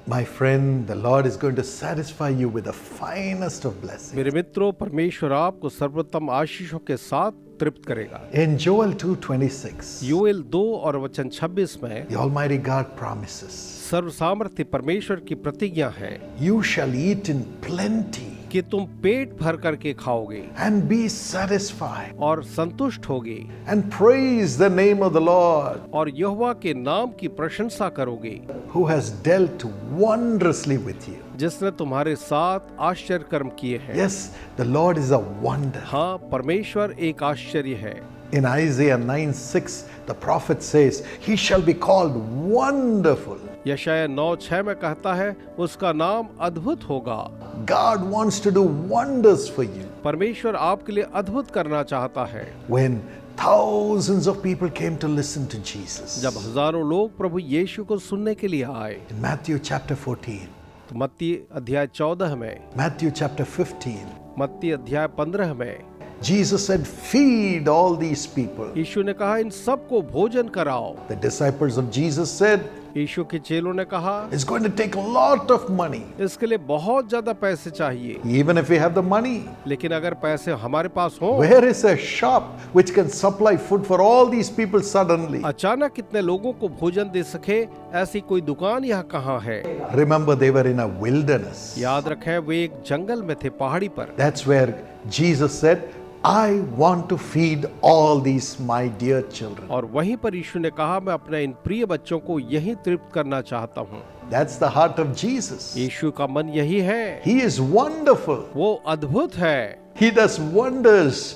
My friend, the Lord is going to satisfy you with the finest of blessings. मेरे मित्रों, परमेश्वर आपको सर्वोत्तम आशीषों के साथ तृप्त करेगा। In Joel 2:26, योएल 2 और वचन 26 में the Almighty God promises, सर्वसामर्थ्य परमेश्वर की प्रतिज्ञा है you shall eat in plenty कि तुम पेट भर करके खाओगे and be satisfied और संतुष्ट होगे and praise the name of the Lord और यहोवा के नाम की प्रशंसा करोगे, who has dealt wondrously with you. जिसने तुम्हारे साथ आश्चर्य कर्म किए हैं। Yes, the Lord is a wonder. हाँ, परमेश्वर एक आश्चर्य है। In Isaiah 9:6, the prophet says, he shall be called wonderful. यशायाह 9:6 में कहता है उसका नाम अद्भुत होगा। God wants to do wonders for you. परमेश्वर आपके लिए अद्भुत करना चाहता है। When thousands of people came to listen to Jesus, जब हजारों लोग प्रभु यीशु को सुनने के लिए आए, in Matthew chapter 14, तो मत्ती अध्याय 14 में, Matthew chapter 15, मत्ती अध्याय 15 में Jesus said, feed all these people. यीशु ने कहा इन सबको भोजन कराओ। The disciples of Jesus said, यीशु के चेलों ने कहा it's going to take a lot of money. इसके लिए बहुत ज्यादा पैसे चाहिए, Even if we have the money, लेकिन अगर पैसे हमारे पास हो, where is a shop which can supply food for all these people suddenly? अचानक कितने लोगों को भोजन दे सके, ऐसी कोई दुकान यहाँ कहाँ है? Remember, they were in a wilderness. याद रखें वे एक जंगल में थे, पहाड़ी पर। That's where Jesus said, I want to feed all these my dear children. और वहीं पर यीशु ने कहा मैं अपने इन प्रिय बच्चों को यहीं तृप्त करना चाहता हूँ। That's the heart of Jesus. यीशु का मन यही है। He is wonderful. वो अद्भुत है He does wonders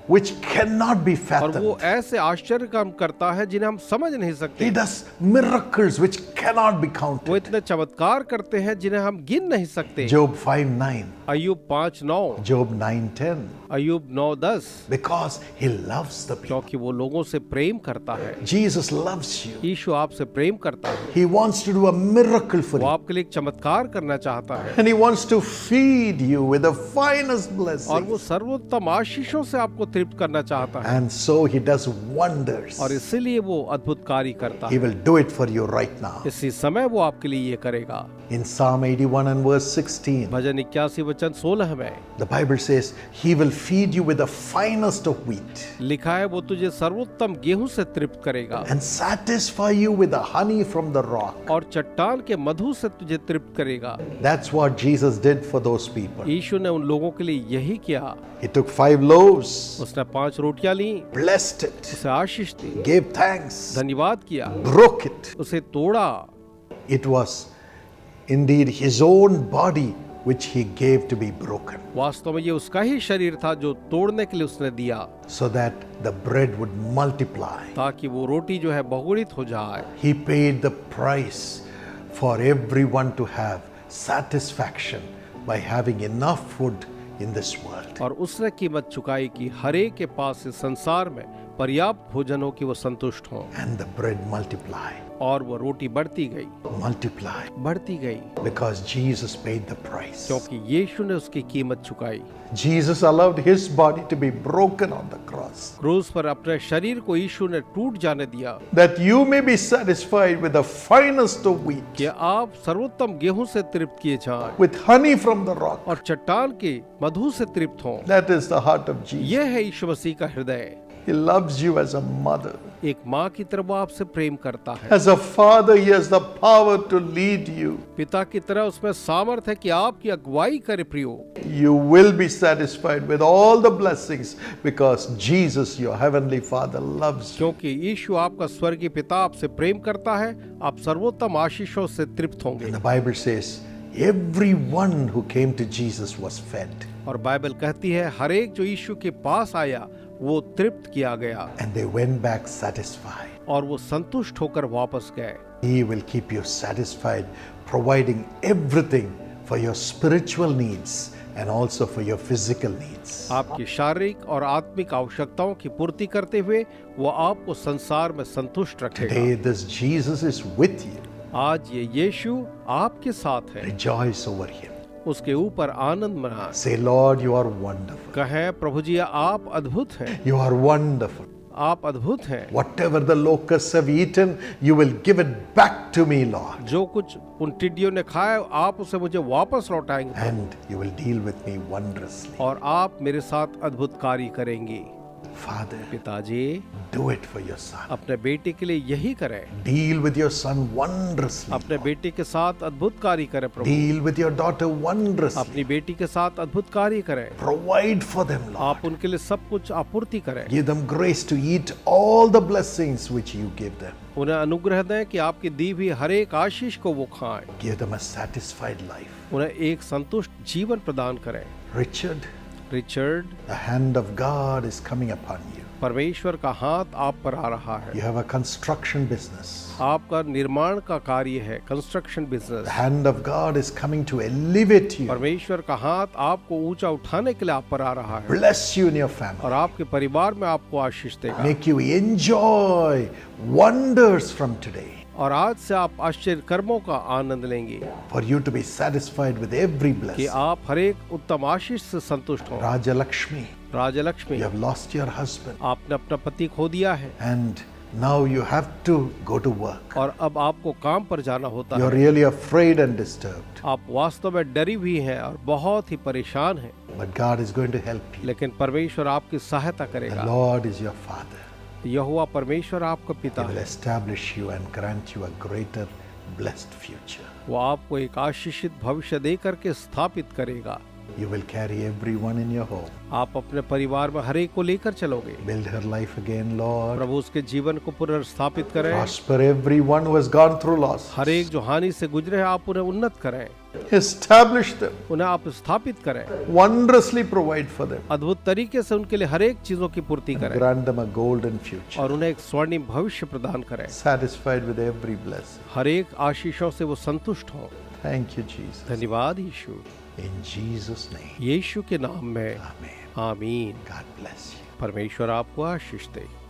which cannot be और fathomed. वो ऐसे आश्चर्य काम करता है जिन्हें हम समझ नहीं सकते। He does miracles which cannot be वो counted. इतने चमत्कार करते हैं जिन्हें हम गिन नहीं सकते। Job 5:9, Ayyub 5:9, Job 9:10. Ayyub 9:10, Because he loves the people. क्योंकि वो लोगों से प्रेम करता है। Jesus loves you. यीशु आपसे प्रेम करता है। He wants to do a miracle for वो you. आपके लिए एक चमत्कार करना चाहता है And he wants to feed you with the finest और वो blessings. सर्वोत्तम आशीषों से आपको तृप्त करना चाहता है And so he does wonders. और इसीलिए वो अद्भुत कार्य करता He है। will do it for you right now. इसी समय वो आपके लिए ये करेगा। In Psalm 81 and verse 16, भजन 81 वचन 16 में the Bible says, he will feed you with the finest of wheat लिखा है वो तुझे सर्वोत्तम गेहूं से तृप्त करेगा and satisfy you with the honey from the rock. और चट्टान के मधु से तुझे तृप्त करेगा। That's what Jesus did for those people. यीशु ने उन लोगों के लिए यही किया। He took 5 loaves, उसने 5 रोटियां ली, blessed it, उसे आशीष दी, gave thanks, धन्यवाद किया, broke it. उसे तोड़ा। It was indeed his own body which he gave to be broken, वास्तव में ये उसका ही शरीर था जो तोड़ने के लिए उसने दिया, so that the bread would multiply. ताकि वो रोटी जो है बहुगुणित हो जाए। He paid the price for everyone to have satisfaction by having enough food in this world. और उसने कीमत चुकाई कि हर एक के पास इस संसार में पर्याप्त भोजन हो कि वो संतुष्ट हो। And the bread multiplied, और वो रोटी बढ़ती गई, बढ़ती गई, because Jesus paid the price. क्योंकि यीशु ने उसकी कीमत चुकाई। Jesus allowed his body to be broken on the cross, क्रूस पर अपने शरीर को यीशु ने टूट जाने दिया, that you may be satisfied with the finest of wheat, कि आप सर्वोत्तम गेहूं से तृप्त किए जाएं with honey from the rock. और चट्टान के मधु से तृप्त हों। That is the heart of Jesus. यह है यीशु मसीह का हृदय। He loves you as a mother. एक माँ की तरह वो आपसे प्रेम करता है। As a father, he has the power to lead you. पिता की तरह उसमें सामर्थ है कि आपकी अगुवाई करे प्रियो। You will be satisfied with all the blessings because Jesus, your heavenly Father, loves you. क्योंकि यीशु आपका स्वर्गीय पिता आपसे प्रेम करता है, आप सर्वोत्तम आशीषों से तृप्त होंगे। And the Bible says, everyone who came to Jesus was fed. और बाइबल कहती है हर एक जो यीशु के पास आया वो तृप्त किया गया And they went back satisfied. और वो संतुष्ट होकर वापस गए। He will keep you satisfied, providing everything for your spiritual needs and also for your physical needs. आपकी शारीरिक और आत्मिक आवश्यकताओं की पूर्ति करते हुए वो आपको संसार में संतुष्ट रखेगा। Today, this Jesus is with you. आज ये यीशु आपके साथ है, Rejoice over him. उसके ऊपर आनंद मनाएं। Say, Lord, you are wonderful. कहें प्रभु जी आप अद्भुत हैं, You are wonderful. आप अद्भुत हैं। Whatever the locusts have eaten, you will give it back to me, Lord. जो कुछ उन टिड्डियों ने खाया आप उसे मुझे वापस लौटाएंगे And you will deal with me wondrously. और आप मेरे साथ अद्भुत कार्य करेंगे। Father, पिताजी, do it for your son. अपने बेटे के लिए यही करें। Deal with your son wondrously. अपने बेटे के साथ अद्भुत कार्य करें प्रभु। Deal with your daughter wondrously. अपनी बेटी के साथ अद्भुत कार्य करें। Provide for them, Lord. आप उनके लिए सब कुछ आपूर्ति करें। Give them grace to eat all the blessings which you give them. उन्हें अनुग्रह दें कि आपकी दी हुई हर एक आशीष को वो खाएं। Give them a satisfied life. उन्हें एक संतुष्ट जीवन प्रदान करें। Richard, Richard, the hand of God is coming upon you. परमेश्वर का हाथ आप पर आ रहा है। You have a construction business. आपका निर्माण का कार्य है, construction The business. hand of God is coming to elevate you, परमेश्वर का हाथ आपको ऊंचा उठाने के लिए आप पर आ रहा है bless you in your और family, आपके परिवार में आपको आशीष देगा। make you enjoy wonders from today, और आज से आप आश्चर्य कर्मों का आनंद लेंगे for you to be satisfied with every कि blessing. आप हर एक उत्तम आशीष से संतुष्ट हो। Raja Lakshmi, Raja Lakshmi, you have lost your husband आपने अपना पति खो दिया है and now you have to go to work. और अब आपको काम पर जाना होता You're है। really afraid and disturbed, आप वास्तव में डरी हुई हैं और बहुत ही परेशान हैं, but God is going to help you. लेकिन परमेश्वर आपकी सहायता The करेगा। Lord is your Father. यहोवा परमेश्वर आपका पिता He will है, establish you and grant you a greater blessed future. वो आपको एक आशीषित भविष्य दे करके स्थापित करेगा। You will carry everyone in your home. आप अपने परिवार में हर एक को लेकर चलोगे। Build her life again, Lord. प्रभु उसके जीवन को पुनर्स्थापित करें। Prosper everyone who has gone through loss. हर एक जो हानि से गुजरे हैं आप उन्हें उन्नत करें, Establish them. उन्हें आप स्थापित करें, Wondrously provide for them. अद्भुत तरीके से उनके लिए हर एक चीजों की पूर्ति And करें grant them a golden future. और उन्हें एक स्वर्णिम भविष्य प्रदान करें। Satisfied with every blessing. हर एक आशीषों से वो संतुष्ट हो। Thank you, Jesus. धन्यवाद यीशु। In Jesus' name. यीशु के नाम में Amen. आमीन। God bless you. परमेश्वर आपको आशीष दे।